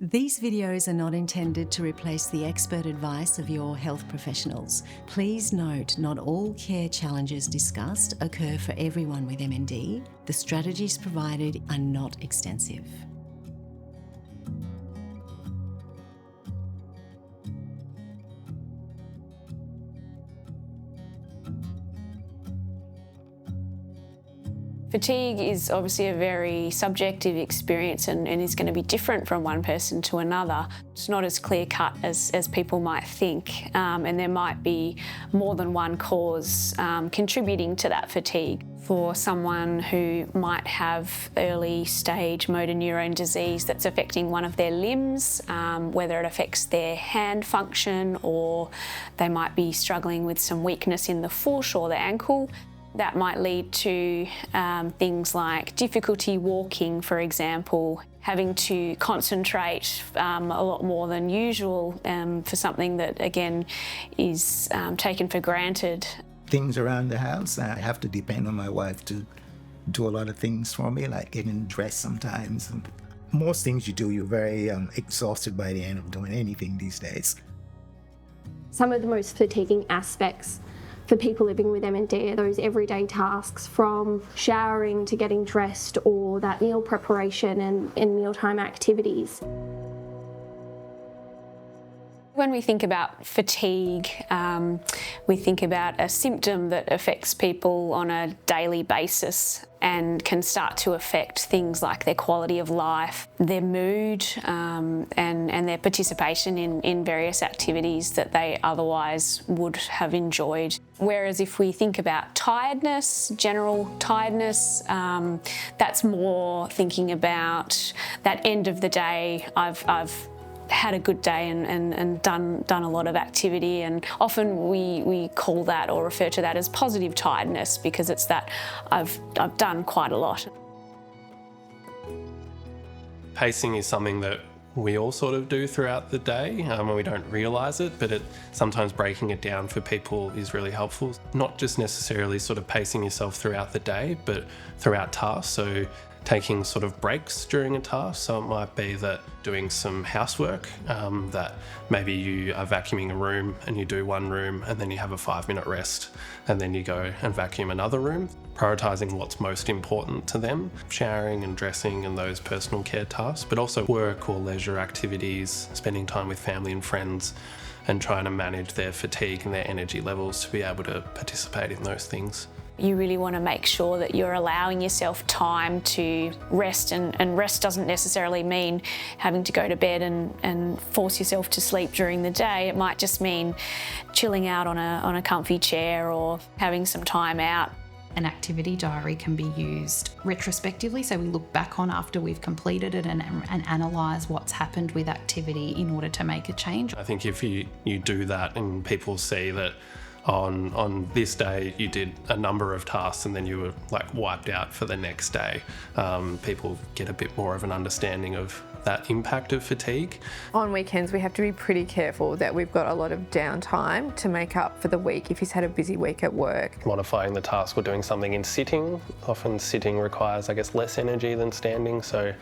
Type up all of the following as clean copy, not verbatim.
These videos are not intended to replace the expert advice of your health professionals. Please note, not all care challenges discussed occur for everyone with MND. The strategies provided are not extensive. Fatigue is obviously a very subjective experience and is going to be different from one person to another. It's not as clear-cut as people might think, and there might be more than one cause contributing to that fatigue. For someone who might have early stage motor neurone disease that's affecting one of their limbs, whether it affects their hand function or they might be struggling with some weakness in the foot or the ankle, that might lead to things like difficulty walking, for example, having to concentrate a lot more than usual for something that, again, is taken for granted. Things around the house, I have to depend on my wife to do a lot of things for me, like getting dressed sometimes. And most things you do, you're very exhausted by the end of doing anything these days. Some of the most fatiguing aspects for people living with MND are those everyday tasks, from showering to getting dressed, or that meal preparation and mealtime activities. When we think about fatigue, we think about a symptom that affects people on a daily basis and can start to affect things like their quality of life, their mood, and their participation in various activities that they otherwise would have enjoyed. Whereas if we think about tiredness, general tiredness, that's more thinking about that end of the day. I've had a good day and done a lot of activity, and often we call that or refer to that as positive tiredness, because it's that I've done quite a lot. Pacing is something that we all sort of do throughout the day and we don't realise it, but sometimes breaking it down for people is really helpful. Not just necessarily sort of pacing yourself throughout the day, but throughout tasks. So taking sort of breaks during a task. So it might be that doing some housework, that maybe you are vacuuming a room and you do one room and then you have a 5-minute rest and then you go and vacuum another room. Prioritising what's most important to them, showering and dressing and those personal care tasks, but also work or leisure activities, spending time with family and friends, and trying to manage their fatigue and their energy levels to be able to participate in those things. You really want to make sure that you're allowing yourself time to rest, and rest doesn't necessarily mean having to go to bed and force yourself to sleep during the day. It might just mean chilling out on a comfy chair or having some time out. An activity diary can be used retrospectively, so we look back on after we've completed it and analyse what's happened with activity in order to make a change. I think if you do that and people see that on this day you did a number of tasks and then you were like wiped out for the next day, people get a bit more of an understanding of that impact of fatigue. On weekends we have to be pretty careful that we've got a lot of downtime to make up for the week if he's had a busy week at work. Modifying the task or doing something in sitting. Often sitting requires, I guess, less energy than standing, so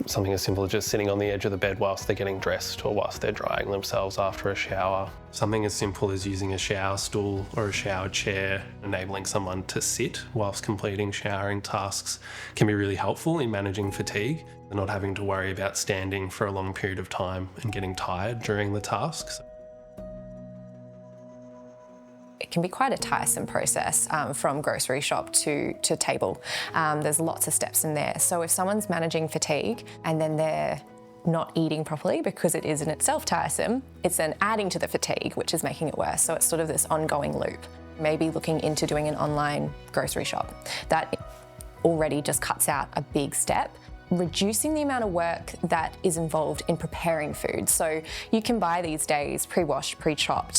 something as simple as just sitting on the edge of the bed whilst they're getting dressed or whilst they're drying themselves after a shower. Something as simple as using a shower stool or a shower chair, enabling someone to sit whilst completing showering tasks, can be really helpful in managing fatigue and not having to worry about standing for a long period of time and getting tired during the tasks. It can be quite a tiresome process from grocery shop to table. There's lots of steps in there. So if someone's managing fatigue and then they're not eating properly because it is in itself tiresome, it's then adding to the fatigue, which is making it worse. So it's sort of this ongoing loop. Maybe looking into doing an online grocery shop. That already just cuts out a big step. Reducing the amount of work that is involved in preparing food. So you can buy these days pre-washed, pre-chopped,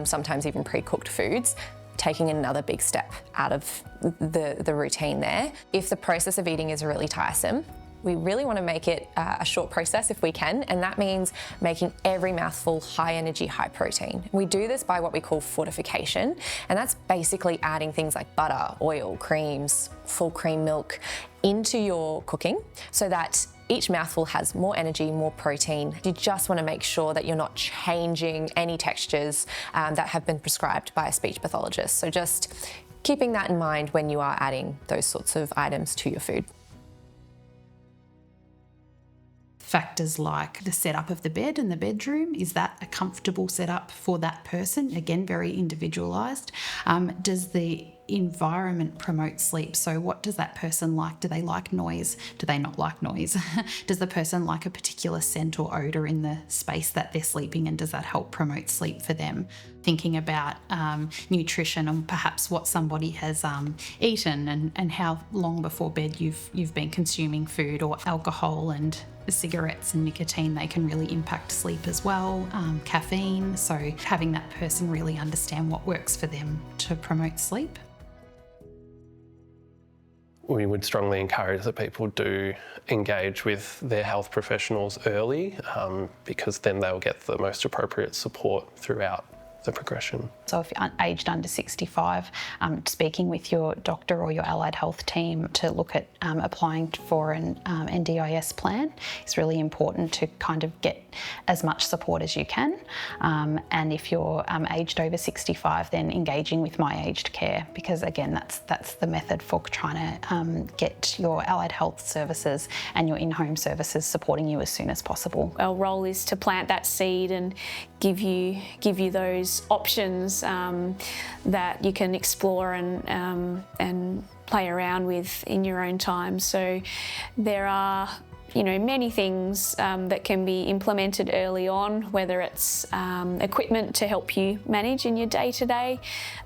sometimes even pre-cooked foods, taking another big step out of the routine there. If the process of eating is really tiresome, we really want to make it a short process if we can, and that means making every mouthful high energy, high protein. We do this by what we call fortification, and that's basically adding things like butter, oil, creams, full cream milk into your cooking so that Each mouthful has more energy, more protein. You just want to make sure that you're not changing any textures that have been prescribed by a speech pathologist. So just keeping that in mind when you are adding those sorts of items to your food. Factors like the setup of the bed and the bedroom. Is that a comfortable setup for that person? Again, very individualised. Does the environment promote sleep? So what does that person like? Do they like noise? Do they not like noise? Does the person like a particular scent or odour in the space that they're sleeping in? Does that help promote sleep for them? Thinking about nutrition and perhaps what somebody has eaten and how long before bed you've been consuming food or alcohol and cigarettes and nicotine, they can really impact sleep as well. Caffeine, so having that person really understand what works for them to promote sleep. We would strongly encourage that people do engage with their health professionals early because then they'll get the most appropriate support throughout the progression. So if you're aged under 65, speaking with your doctor or your allied health team to look at applying for an NDIS plan is really important to kind of get as much support as you can. And if you're aged over 65, then engaging with My Aged Care, because again, that's the method for trying to get your allied health services and your in-home services supporting you as soon as possible. Our role is to plant that seed and give you those options that you can explore and play around with in your own time. So there are many things that can be implemented early on, whether it's equipment to help you manage in your day-to-day,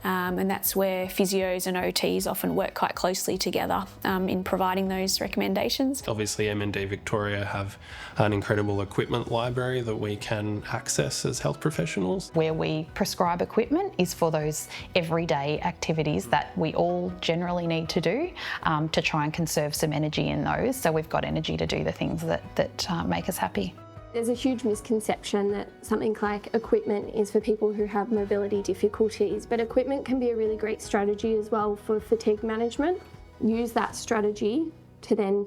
and that's where physios and OTs often work quite closely together in providing those recommendations. Obviously, MND Victoria have an incredible equipment library that we can access as health professionals. Where we prescribe equipment is for those everyday activities that we all generally need to do to try and conserve some energy in those, so we've got energy to do the things that make us happy. There's a huge misconception that something like equipment is for people who have mobility difficulties, but equipment can be a really great strategy as well for fatigue management. Use that strategy to then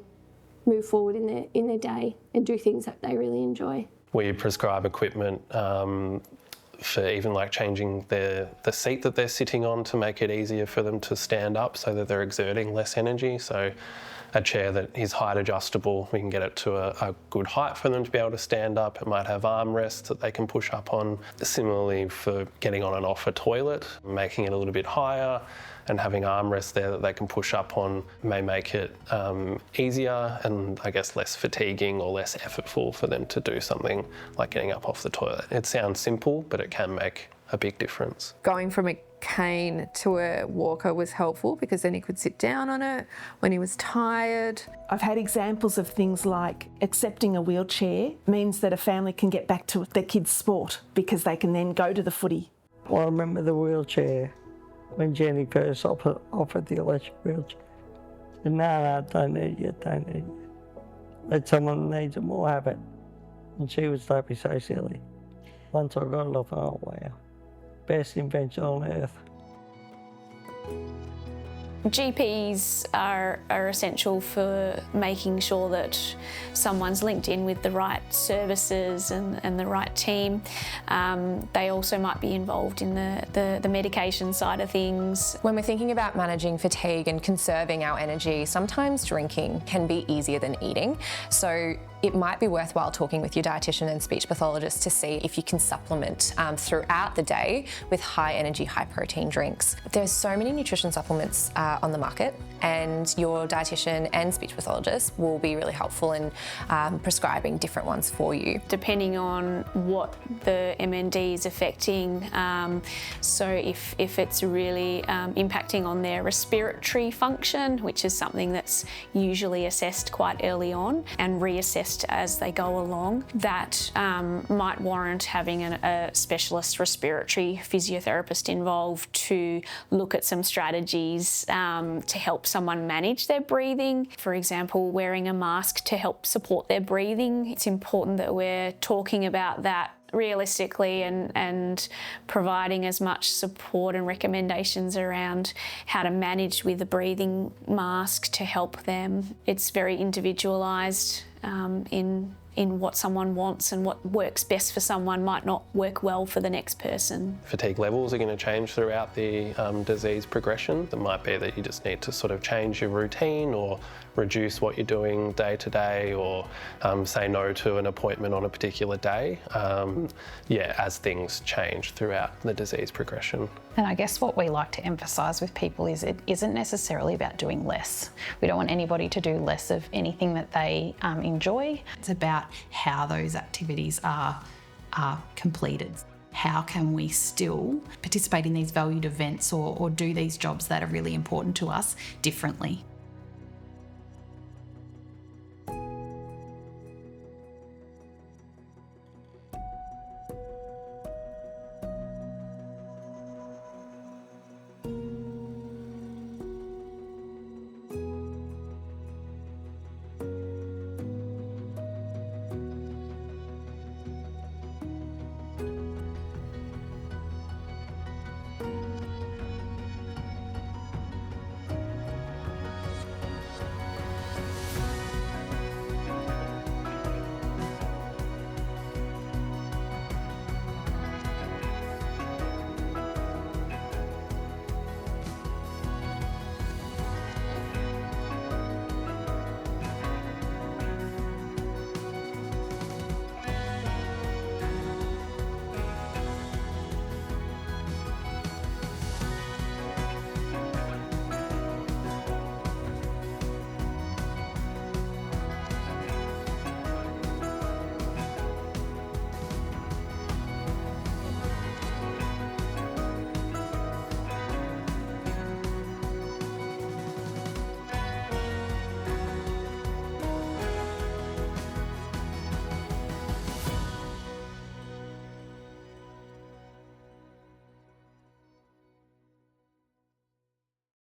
move forward in their day and do things that they really enjoy. We prescribe equipment for even like changing the seat that they're sitting on to make it easier for them to stand up so that they're exerting less energy. So a chair that is height adjustable, we can get it to a good height for them to be able to stand up. It might have armrests that they can push up on. Similarly for getting on and off a toilet, making it a little bit higher and having armrests there that they can push up on may make it easier and I guess less fatiguing or less effortful for them to do something like getting up off the toilet. It sounds simple, but it can make a big difference. Going from a cane to a walker was helpful because then he could sit down on it when he was tired. I've had examples of things like accepting a wheelchair means that a family can get back to their kids' sport because they can then go to the footy. Well, I remember the wheelchair when Jenny first offered the electric wheelchair. And no, don't need you, don't need you. Let someone that needs it more have it. And she would start me so silly. Once I got it off, oh wow, best invention on earth. GPs are essential for making sure that someone's linked in with the right services and the right team. They also might be involved in the medication side of things. When we're thinking about managing fatigue and conserving our energy, sometimes drinking can be easier than eating. So it might be worthwhile talking with your dietitian and speech pathologist to see if you can supplement throughout the day with high energy, high protein drinks. There's so many nutrition supplements on the market, and your dietitian and speech pathologist will be really helpful in prescribing different ones for you. Depending on what the MND is affecting, so if it's really impacting on their respiratory function, which is something that's usually assessed quite early on and reassessed as they go along, that might warrant having a specialist respiratory physiotherapist involved to look at some strategies to help someone manage their breathing. For example, wearing a mask to help support their breathing. It's important that we're talking about that realistically and providing as much support and recommendations around how to manage with a breathing mask to help them. It's very individualised in what someone wants, and what works best for someone might not work well for the next person. Fatigue levels are going to change throughout the disease progression. It might be that you just need to sort of change your routine or reduce what you're doing day to day, or say no to an appointment on a particular day, as things change throughout the disease progression. And I guess what we like to emphasise with people is it isn't necessarily about doing less. We don't want anybody to do less of anything that they enjoy. It's about how those activities are completed. How can we still participate in these valued events or do these jobs that are really important to us differently?